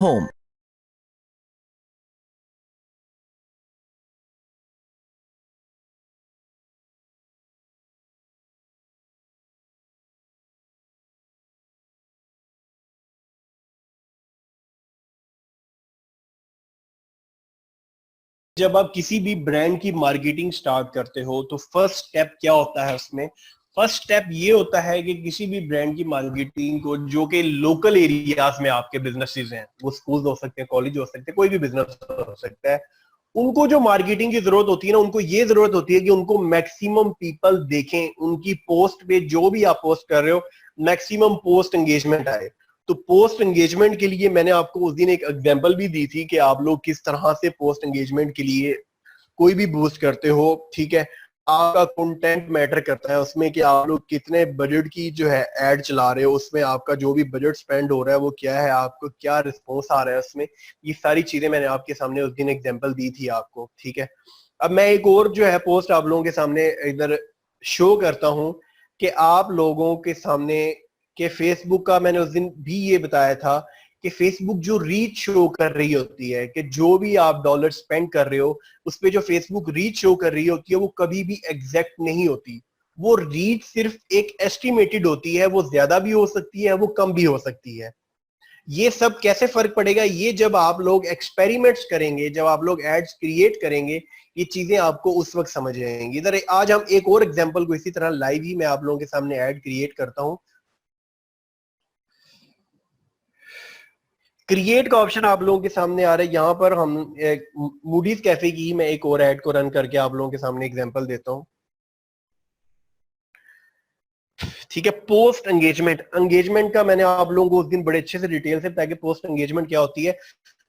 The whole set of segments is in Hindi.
home. जब आप किसी भी ब्रांड की मार्केटिंग स्टार्ट करते हो तो फर्स्ट स्टेप क्या होता है उसमें? फर्स्ट स्टेप ये होता है कि किसी भी ब्रांड की मार्केटिंग को, जो कि लोकल एरियाज में आपके बिजनेसेस हैं, वो स्कूल हो सकते हैं, कॉलेज हो सकते हैं, कोई भी बिजनेस हो सकता है, उनको जो मार्केटिंग की जरूरत होती है ना, उनको ये जरूरत होती है कि उनको मैक्सिमम पीपल देखें, उनकी पोस्ट पे जो भी आप पोस्ट कर रहे हो मैक्सिमम पोस्ट एंगेजमेंट आए। तो पोस्ट एंगेजमेंट के लिए मैंने आपको उस दिन एक एग्जांपल भी दी थी कि आप लोग किस तरह से पोस्ट एंगेजमेंट के लिए कोई भी बूस्ट करते हो। ठीक है, आपका कंटेंट मैटर करता है उसमें कि आप लोग कितने बजट की जो है एड चला रहे हो, उसमें आपका जो भी बजट स्पेंड हो रहा है वो क्या है, आपको क्या रिस्पॉन्स आ रहा है उसमें। ये सारी चीजें मैंने आपके सामने उस दिन एग्जांपल दी थी आपको। ठीक है, अब मैं एक और जो है पोस्ट आप लोगों के सामने इधर शो करता हूं कि आप लोगों के सामने कि फेसबुक का मैंने उस दिन भी ये बताया था कि फेसबुक जो रीच शो कर रही होती है, कि जो भी आप डॉलर स्पेंड कर रहे हो उस पे जो फेसबुक रीच शो कर रही होती है वो कभी भी एग्जैक्ट नहीं होती। वो रीच सिर्फ एक एस्टिमेटेड होती है, वो ज्यादा भी हो सकती है, वो कम भी हो सकती है। ये सब कैसे फर्क पड़ेगा? ये जब आप लोग एक्सपेरिमेंट्स करेंगे, जब आप लोग एड्स क्रिएट करेंगे, ये चीजें आपको उस वक्त समझ आएंगी। इधर आज हम एक और एग्जांपल को इसी तरह लाइव ही मैं आप लोगों के सामने ऐड क्रिएट करता हूं। क्रिएट का ऑप्शन आप लोगों के सामने आ रहा है, यहाँ पर हम मूडीज कैफे की मैं एक और ऐड को रन करके आप लोगों के सामने एग्जांपल देता हूँ। ठीक है, पोस्ट एंगेजमेंट, एंगेजमेंट का मैंने आप लोगों को उस दिन बड़े अच्छे से डिटेल से बताया कि पोस्ट एंगेजमेंट क्या होती है।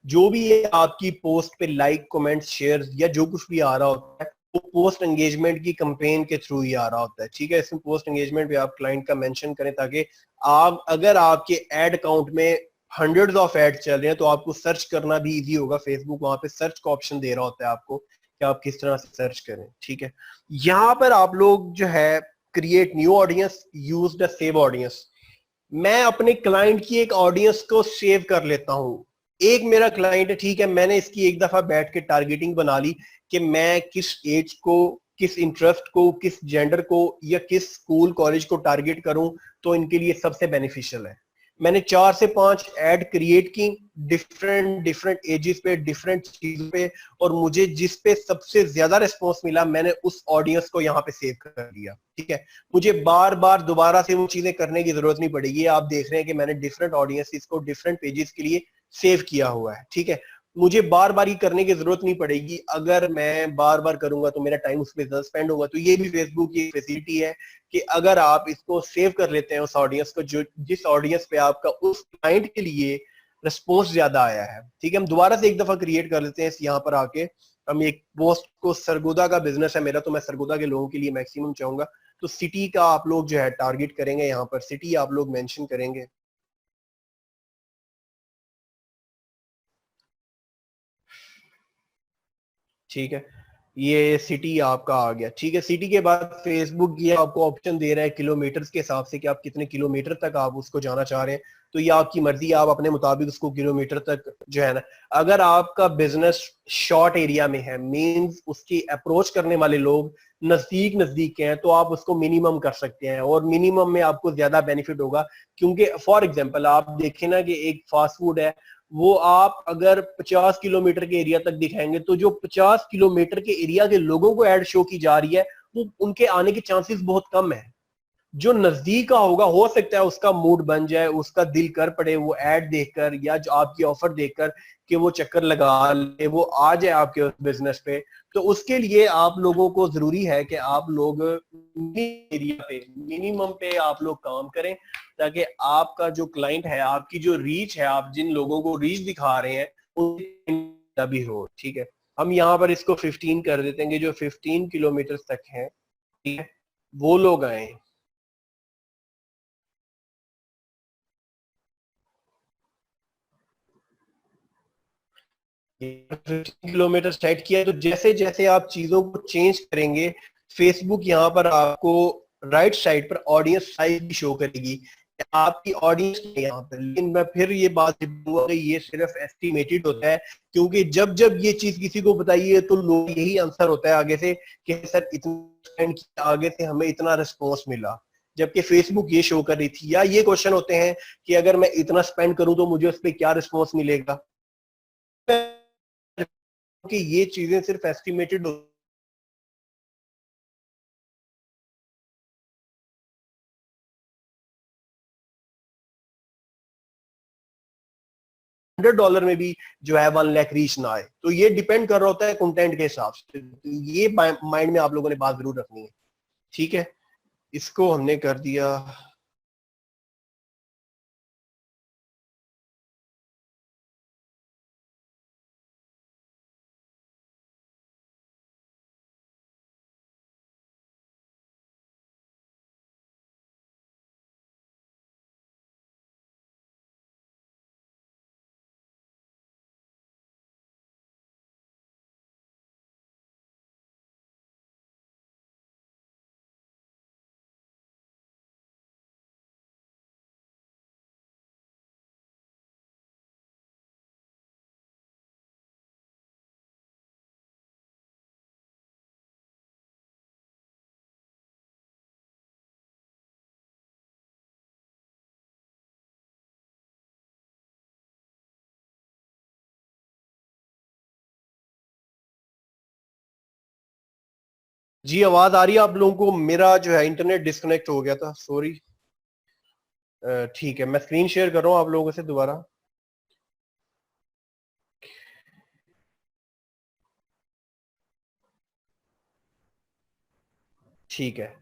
जो भी ये आपकी पोस्ट पे लाइक, कमेंट्स, शेयर या जो कुछ भी आ रहा होता है वो पोस्ट एंगेजमेंट की कंपेन के थ्रू ही आ रहा होता है। ठीक है, इसमें पोस्ट एंगेजमेंट पे आप क्लाइंट का मेंशन करें ताकि आप, अगर आपके एड अकाउंट में हंड्रेड्स ऑफ एड चल रहे हैं तो आपको सर्च करना भी इजी होगा। फेसबुक वहां पे सर्च का ऑप्शन दे रहा होता है आपको कि आप किस तरह से सर्च करें। ठीक है, यहाँ पर आप लोग जो है create new audience, use the save audience. मैं अपने क्लाइंट की एक ऑडियंस को सेव कर लेता हूं। एक मेरा क्लाइंट है, ठीक है, मैंने इसकी एक दफा बैठ के टारगेटिंग बना ली कि मैं किस एज को, किस इंटरेस्ट को, किस जेंडर को या किस स्कूल कॉलेज को टारगेट करूं तो इनके लिए सबसे बेनिफिशियल है। मैंने 4 से 5 ऐड क्रिएट की, डिफरेंट डिफरेंट एजेस पे, डिफरेंट चीजों पे, और मुझे जिस पे सबसे ज्यादा रिस्पॉन्स मिला मैंने उस ऑडियंस को यहाँ पे सेव कर लिया। ठीक है, मुझे बार बार दोबारा से वो चीजें करने की जरूरत नहीं पड़ेगी। आप देख रहे हैं कि मैंने डिफरेंट ऑडियंसेस को डिफरेंट पेजेस के लिए सेव किया हुआ है। ठीक है, मुझे बार बार ये करने की जरूरत नहीं पड़ेगी। अगर मैं बार बार करूंगा तो मेरा टाइम उस पर ज्यादा स्पेंड होगा। तो ये भी फेसबुक की फैसिलिटी है कि अगर आप इसको सेव कर लेते हैं उस ऑडियंस को, जो जिस ऑडियंस पे आपका उस क्लाइंट के लिए रिस्पॉन्स ज्यादा आया है। ठीक है, हम दोबारा से एक दफा क्रिएट कर लेते हैं यहाँ पर आके। हम एक पोस्ट को, सरगोदा का बिजनेस है मेरा तो मैं सरगोदा के लोगों के लिए मैक्सिमम चाहूंगा, तो सिटी का आप लोग जो है टारगेट करेंगे, यहाँ पर सिटी आप लोग मेंशन करेंगे। ठीक है, ये सिटी आपका आ गया। ठीक है, सिटी के बाद फेसबुक ये आपको ऑप्शन दे रहा है किलोमीटर्स के हिसाब से कि आप कितने किलोमीटर तक आप उसको जाना चाह रहे हैं। तो ये आपकी मर्जी, आप अपने मुताबिक उसको किलोमीटर तक जो है ना, अगर आपका बिजनेस शॉर्ट एरिया में है, मींस उसकी अप्रोच करने वाले लोग नजदीक नजदीक के हैं, तो आप उसको मिनिमम कर सकते हैं और मिनिमम में आपको ज्यादा बेनिफिट होगा। क्योंकि फॉर एग्जांपल आप देखें ना कि एक फास्ट फूड है, वो आप अगर 50 किलोमीटर के एरिया तक दिखाएंगे तो जो 50 किलोमीटर के एरिया के लोगों को एड शो की जा रही है वो उनके आने के चांसेस बहुत कम है। जो नजदीक का होगा हो सकता है उसका मूड बन जाए, उसका दिल कर पड़े वो एड देखकर या जो आपकी ऑफर देखकर कि वो चक्कर लगा ले, वो आ जाए आपके बिजनेस पे। तो उसके लिए आप लोगों को जरूरी है कि आप लोग एरिया पे, मिनिमम पे आप लोग काम करें ताकि आपका जो क्लाइंट है, आपकी जो रीच है, आप जिन लोगों को रीच दिखा रहे हैं उनका भी हो। ठीक है, हम यहाँ पर इसको 15 कर देते हैं, जो 15 किलोमीटर तक है, ठीक है, वो लोग आए। 15 किलोमीटर सेट किया, तो जैसे जैसे आप चीजों को चेंज करेंगे फेसबुक यहाँ पर आपको राइट साइड पर ऑडियंस साइज भी शो करेगी आपकी ऑडियंस नहीं है यहाँ पे। लेकिन मैं फिर ये बात बोलूंगा कि ये सिर्फ एस्टिमेटेड होता है, क्योंकि जब जब ये चीज किसी को बताइए तो लोग यही आंसर होता है आगे से कि सर इतना स्पेंड किया, आगे से हमें इतना रिस्पॉन्स मिला, जबकि फेसबुक ये शो कर रही थी। या ये क्वेश्चन होते हैं कि अगर मैं इतना स्पेंड करूं तो मुझे उस पर क्या रिस्पॉन्स मिलेगा, कि ये चीजें सिर्फ एस्टिमेटेड $100 में भी जो है 1 लाख रीच ना आए। तो ये डिपेंड कर रहा होता है कंटेंट के हिसाब से। तो ये माइंड में आप लोगों ने बात जरूर रखनी है। ठीक है, इसको हमने कर दिया। जी आवाज आ रही है आप लोगों को? मेरा जो है इंटरनेट डिस्कनेक्ट हो गया था, सॉरी। ठीक है, मैं स्क्रीन शेयर कर रहा हूँ आप लोगों से दोबारा। ठीक है,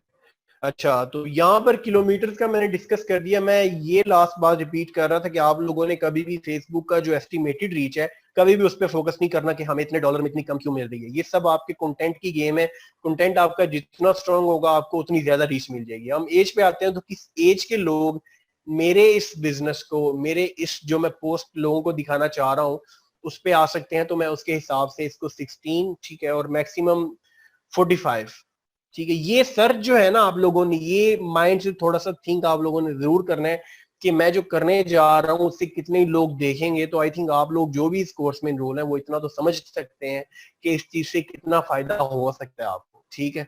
अच्छा तो यहाँ पर किलोमीटर का मैंने डिस्कस कर दिया। मैं ये लास्ट बात रिपीट कर रहा था कि आप लोगों ने कभी भी फेसबुक का जो एस्टिमेटेड रीच है, कभी भी उस पर फोकस नहीं करना कि हमें इतने डॉलर में इतनी कम क्यों मिल रही है। ये सब आपके कंटेंट की गेम है। कंटेंट आपका जितना स्ट्रांग होगा आपको उतनी ज्यादा रीच मिल जाएगी। हम एज पे आते हैं तो किस एज के लोग मेरे इस बिजनेस को, मेरे इस जो मैं पोस्ट लोगों को दिखाना चाह रहा हूँ उस पे आ सकते हैं। तो मैं उसके हिसाब से इसको 16, ठीक है, और मैक्सिमम 45, ठीक है। ये सर्च जो है ना, आप लोगों ने ये माइंड से थोड़ा सा थिंक आप लोगों ने जरूर करना है कि मैं जो करने जा रहा हूँ उससे कितने लोग देखेंगे। तो आई थिंक आप लोग जो भी इस कोर्स में इनरोल है वो इतना तो समझ सकते हैं कि इस चीज से कितना फायदा हो सकता है आपको। ठीक है,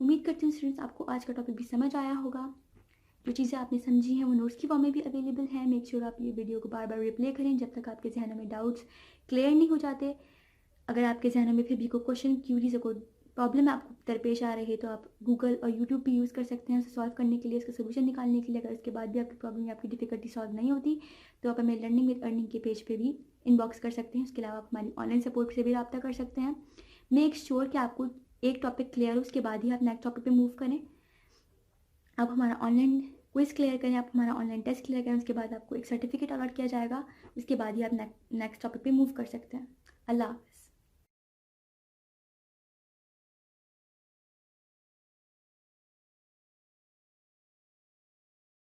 उम्मीद करती हूँ स्टूडेंट्स आपको आज का टॉपिक भी समझ आया होगा। जो चीज़ें आपने समझी हैं वो नोट्स की फॉर्म में भी अवेलेबल है। मेक श्योर आप ये वीडियो को बार बार रिप्ले करें जब तक आपके जहनों में डाउट्स क्लियर नहीं हो जाते। अगर आपके जहनों में फिर भी कोई क्वेश्चन, क्यूरीज, कोई प्रॉब्लम आपको दरपेश आ रही है तो आप गूगल और यूट्यूब भी यूज़ कर सकते हैं उसे सॉल्व करने के लिए, इसका सोल्यूशन निकालने के लिए। अगर इसके बाद भी आपकी प्रॉब्लम या आपकी डिफिकल्टी सॉल्व नहीं होती तो आप हमें लर्निंग विद अर्निंग के पेज पे भी इनबॉक्स कर सकते हैं। उसके अलावा आप हमारी ऑनलाइन सपोर्ट से भी रब्ता कर सकते हैं। मेक श्योर कि आपको एक टॉपिक क्लियर हो, उसके बाद ही आप नेक्स्ट टॉपिक पे मूव करें। आप हमारा ऑनलाइन क्विज क्लियर करें, आप हमारा ऑनलाइन टेस्ट क्लियर करें, उसके बाद आपको एक सर्टिफिकेट अलॉट किया जाएगा। उसके बाद ही आप नेक्स्ट टॉपिक पे मूव कर सकते हैं। अल्लाह हाफ़िज़।